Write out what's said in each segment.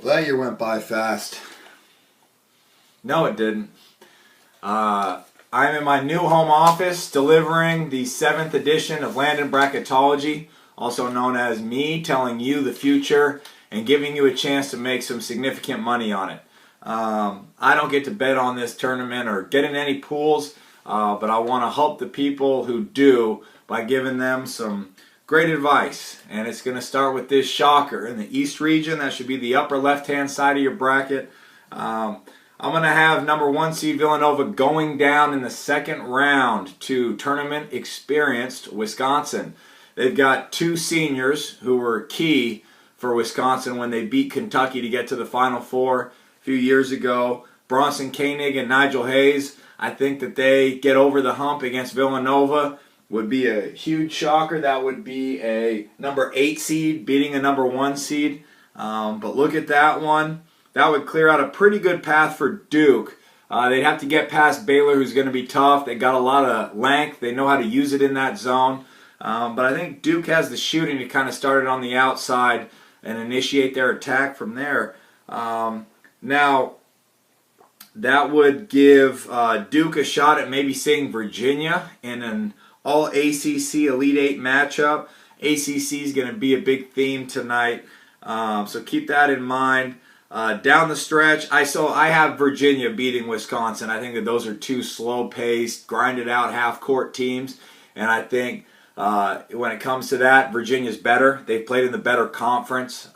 Well, that year went by fast. No, it didn't. I'm in my new home office delivering the 7th edition of Landon Bracketology, also known as me telling you the future and giving you a chance to make some significant money on it. I don't get to bet on this tournament or get in any pools, but I want to help the people who do by giving them some great advice. And it's going to start with this shocker. In the East region, that should be the upper left-hand side of your bracket. I'm going to have number 1 seed Villanova going down in the second round to tournament experienced Wisconsin. They've got 2 seniors who were key for Wisconsin when they beat Kentucky to get to the Final Four a few years ago. Bronson Koenig and Nigel Hayes. I think that they get over the hump against Villanova. Would be a huge shocker. That would be a number 8 seed beating a number 1 seed. But look at that one. That would clear out a pretty good path for Duke. They'd have to get past Baylor, who's going to be tough. They got a lot of length. They know how to use it in that zone. But I think Duke has the shooting to kind of start it on the outside and initiate their attack from there. Now, that would give Duke a shot at maybe seeing Virginia in an all-ACC Elite Eight matchup. ACC is going to be a big theme tonight, so keep that in mind. Down the stretch, I have Virginia beating Wisconsin. I think that those are 2 slow-paced, grinded-out half-court teams, and I think when it comes to that, Virginia's better. They've played in the better conference.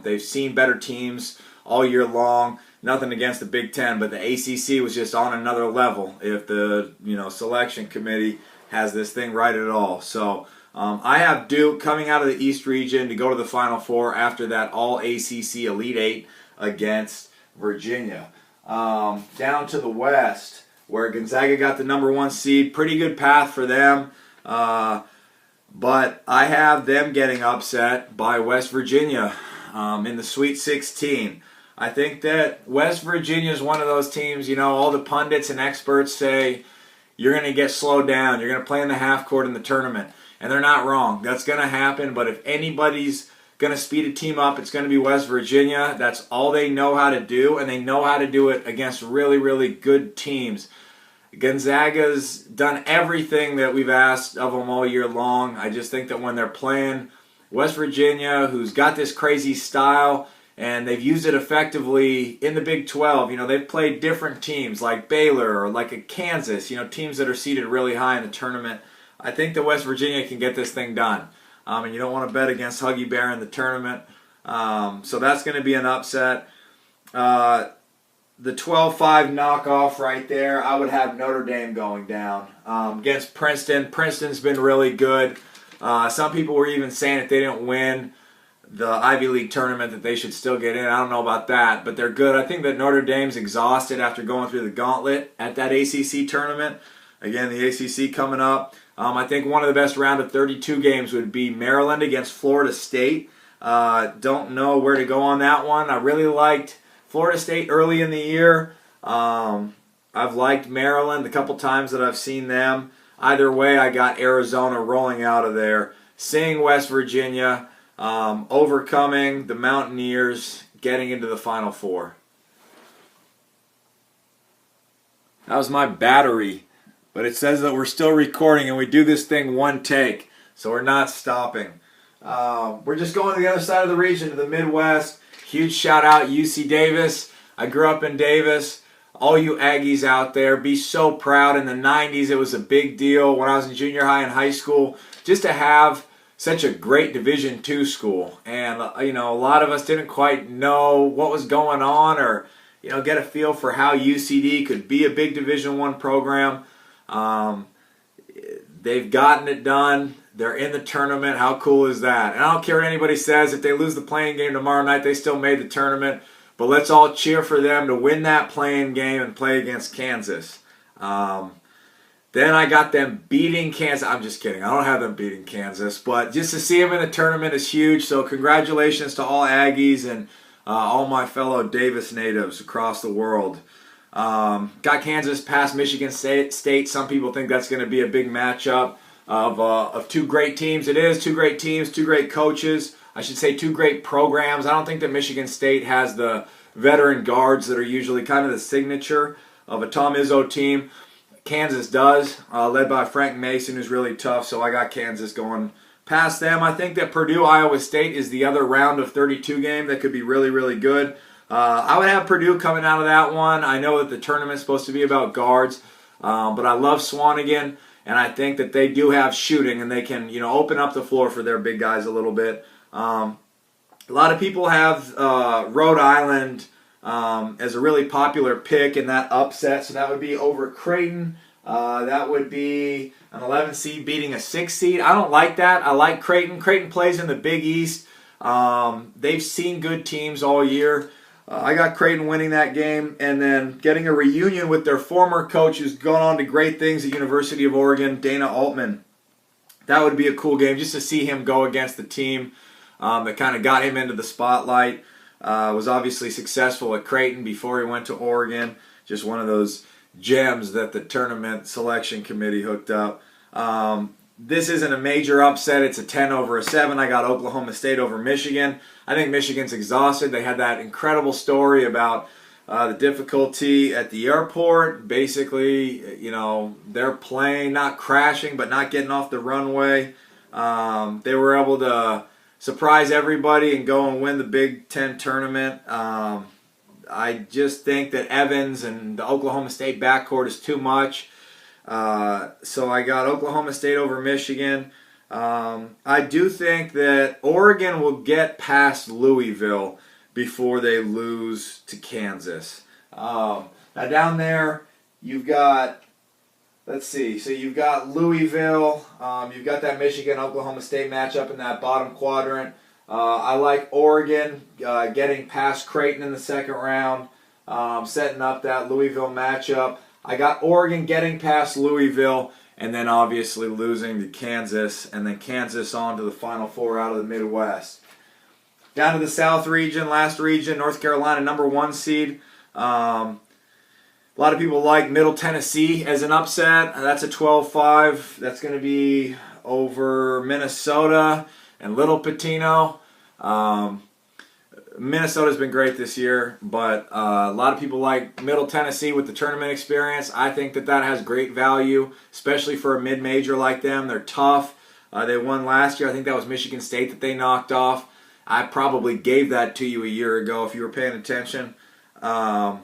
They've seen better teams all year long. Nothing against the Big Ten, but the ACC was just on another level if the selection committee has this thing right at all. So I have Duke coming out of the East region to go to the Final Four after that all-ACC Elite Eight against Virginia. Down to the West, where Gonzaga got the number 1 seed. Pretty good path for them. But I have them getting upset by West Virginia in the Sweet 16. I think that West Virginia is one of those teams, all the pundits and experts say you're going to get slowed down. You're going to play in the half court in the tournament. And they're not wrong. That's going to happen. But if anybody's going to speed a team up, it's going to be West Virginia. That's all they know how to do, and they know how to do it against really, really good teams. Gonzaga's done everything that we've asked of them all year long. I just think that when they're playing West Virginia, who's got this crazy style, and they've used it effectively in the Big 12. They've played different teams like Baylor or like a Kansas, teams that are seated really high in the tournament. I think that West Virginia can get this thing done. And you don't want to bet against Huggy Bear in the tournament. So that's going to be an upset. The 12-5 knockoff right there, I would have Notre Dame going down against Princeton. Princeton's been really good. Some people were even saying if they didn't win the Ivy League tournament that they should still get in. I don't know about that, but they're good. I think that Notre Dame's exhausted after going through the gauntlet at that ACC tournament. Again, the ACC coming up. I think one of the best round of 32 games would be Maryland against Florida State. Don't know where to go on that one. I really liked Florida State early in the year. I've liked Maryland the couple times that I've seen them. Either way, I got Arizona rolling out of there. Seeing West Virginia overcoming the Mountaineers, getting into the Final Four. That was my battery. But it says that we're still recording and we do this thing one take. So we're not stopping. We're just going to the other side of the region, to the Midwest. Huge shout out UC Davis. I grew up in Davis. All you Aggies out there, be so proud. In the 90s, it was a big deal when I was in junior high and high school, just to have such a great Division II school. And, a lot of us didn't quite know what was going on or, get a feel for how UCD could be a big Division I program. They've gotten it done. They're in the tournament. How cool is that? And I don't care what anybody says. If they lose the playing game tomorrow night, they still made the tournament. But let's all cheer for them to win that playing game and play against Kansas. Then I got them beating Kansas. I'm just kidding. I don't have them beating Kansas. But just to see them in the tournament is huge. So congratulations to all Aggies and all my fellow Davis natives across the world. Got Kansas past Michigan State. Some people think that's going to be a big matchup of 2 great teams. It is 2 great teams, 2 great coaches. I should say, two great programs. I don't think that Michigan State has the veteran guards that are usually kind of the signature of a Tom Izzo team. Kansas does, led by Frank Mason, who's really tough, so I got Kansas going past them. I think that Purdue-Iowa State is the other round of 32 game that could be really, really good. I would have Purdue coming out of that one. I know that the tournament's supposed to be about guards, but I love Swanigan, and I think that they do have shooting, and they can, open up the floor for their big guys a little bit. A lot of people have Rhode Island as a really popular pick in that upset, so that would be over Creighton. That would be an 11 seed beating a 6 seed. I don't like that. I like Creighton. Creighton plays in the Big East. They've seen good teams all year. I got Creighton winning that game and then getting a reunion with their former coach who's gone on to great things at University of Oregon, Dana Altman. That would be a cool game just to see him go against the team that kind of got him into the spotlight. Was obviously successful at Creighton before he went to Oregon. Just one of those gems that the tournament selection committee hooked up. This isn't a major upset. It's a 10 over a 7. I got Oklahoma State over Michigan. I think Michigan's exhausted. They had that incredible story about the difficulty at the airport. Basically, their plane not crashing but not getting off the runway. They were able to surprise everybody and go and win the Big Ten tournament. I just think that Evans and the Oklahoma State backcourt is too much. So I got Oklahoma State over Michigan. I do think that Oregon will get past Louisville before they lose to Kansas. Now down there, you've got, let's see, so you've got Louisville, you've got that Michigan-Oklahoma State matchup in that bottom quadrant. I like Oregon getting past Creighton in the second round, setting up that Louisville matchup. I got Oregon getting past Louisville, and then obviously losing to Kansas, and then Kansas on to the Final Four out of the Midwest. Down to the South region, last region, North Carolina, number 1 seed. A lot of people like Middle Tennessee as an upset. That's a 12-5. That's going to be over Minnesota and Little Patino. Minnesota's been great this year, but a lot of people like Middle Tennessee with the tournament experience. I think that has great value, especially for a mid-major like them. They're tough. They won last year. I think that was Michigan State that they knocked off. I probably gave that to you a year ago if you were paying attention. But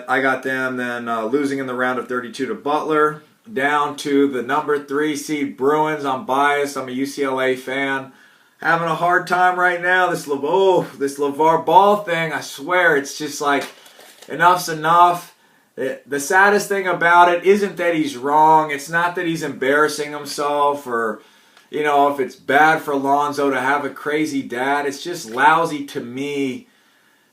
I got them then losing in the round of 32 to Butler. Down to the number 3 seed Bruins. I'm biased. I'm a UCLA fan. Having a hard time right now. This LeVar Ball thing, I swear, it's just like enough's enough. The saddest thing about it isn't that he's wrong. It's not that he's embarrassing himself or, if it's bad for Lonzo to have a crazy dad. It's just lousy to me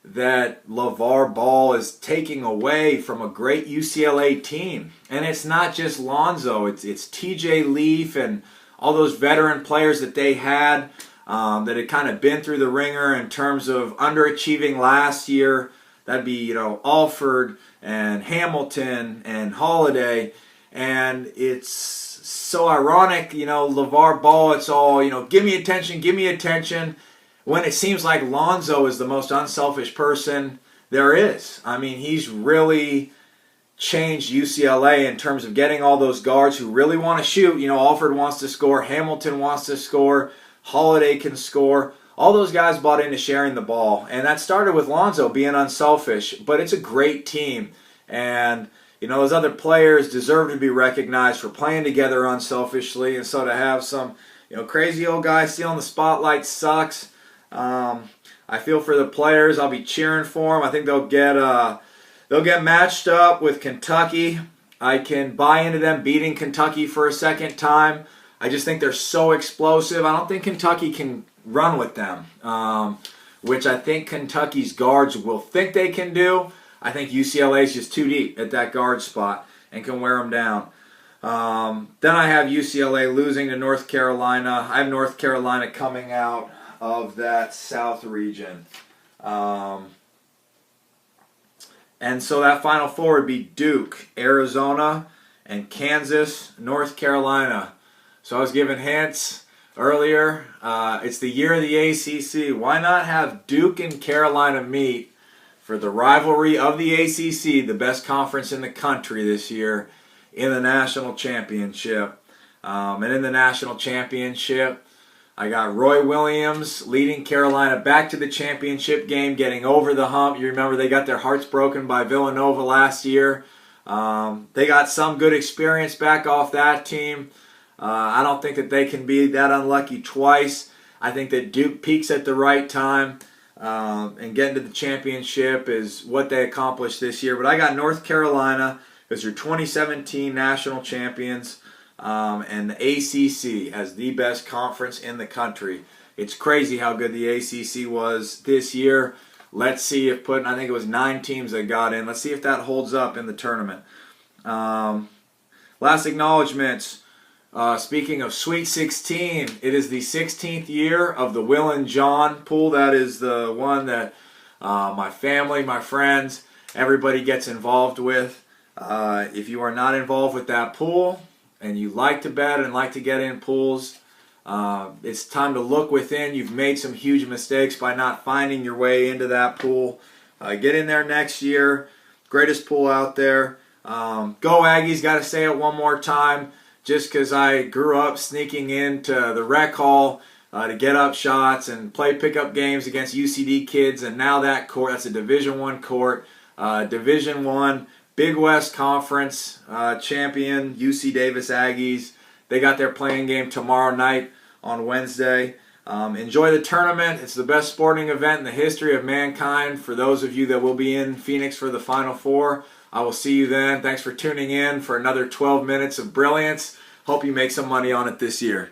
that LeVar Ball is taking away from a great UCLA team. And it's not just Lonzo. It's TJ Leaf and all those veteran players that they had that had kind of been through the ringer in terms of underachieving last year. That'd be, Alford and Hamilton and Holiday. And it's so ironic, LeVar Ball, it's all, give me attention, when it seems like Lonzo is the most unselfish person there is. I mean, he's really changed UCLA in terms of getting all those guards who really want to shoot. Alford wants to score, Hamilton wants to score, Holiday can score. All those guys bought into sharing the ball. And that started with Lonzo being unselfish. But it's a great team. And, those other players deserve to be recognized for playing together unselfishly. And so to have some, crazy old guy stealing the spotlight sucks. I feel for the players. I'll be cheering for them. I think they'll get matched up with Kentucky. I can buy into them beating Kentucky for a second time. I just think they're so explosive. I don't think Kentucky can run with them, which I think Kentucky's guards will think they can do. I think UCLA is just too deep at that guard spot and can wear them down. Then I have UCLA losing to North Carolina. I have North Carolina coming out of that South region. And so that Final Four would be Duke, Arizona, and Kansas, North Carolina. So I was given hints earlier, it's the year of the ACC. Why not have Duke and Carolina meet for the rivalry of the ACC, the best conference in the country this year, in the national championship? And in the national championship, I got Roy Williams leading Carolina back to the championship game, getting over the hump. You remember they got their hearts broken by Villanova last year. They got some good experience back off that team. I don't think that they can be that unlucky twice. I think that Duke peaks at the right time, and getting to the championship is what they accomplished this year. But I got North Carolina as your 2017 national champions, and the ACC as the best conference in the country. It's crazy how good the ACC was this year. Let's see if I think it was 9 teams that got in. Let's see if that holds up in the tournament. Last acknowledgments. Speaking of Sweet 16, it is the 16th year of the Will and John pool. That is the one that my family, my friends, everybody gets involved with. If you are not involved with that pool and you like to bet and like to get in pools, it's time to look within. You've made some huge mistakes by not finding your way into that pool. Get in there next year. Greatest pool out there. Go Aggies, got to say it one more time. Just because I grew up sneaking into the rec hall to get up shots and play pickup games against UCD kids, and now that court, that's a Division I court, Division I, Big West Conference champion, UC Davis Aggies. They got their playing game tomorrow night on Wednesday. Enjoy the tournament. It's the best sporting event in the history of mankind. For those of you that will be in Phoenix for the Final Four, I will see you then. Thanks for tuning in for another 12 minutes of brilliance. Hope you make some money on it this year.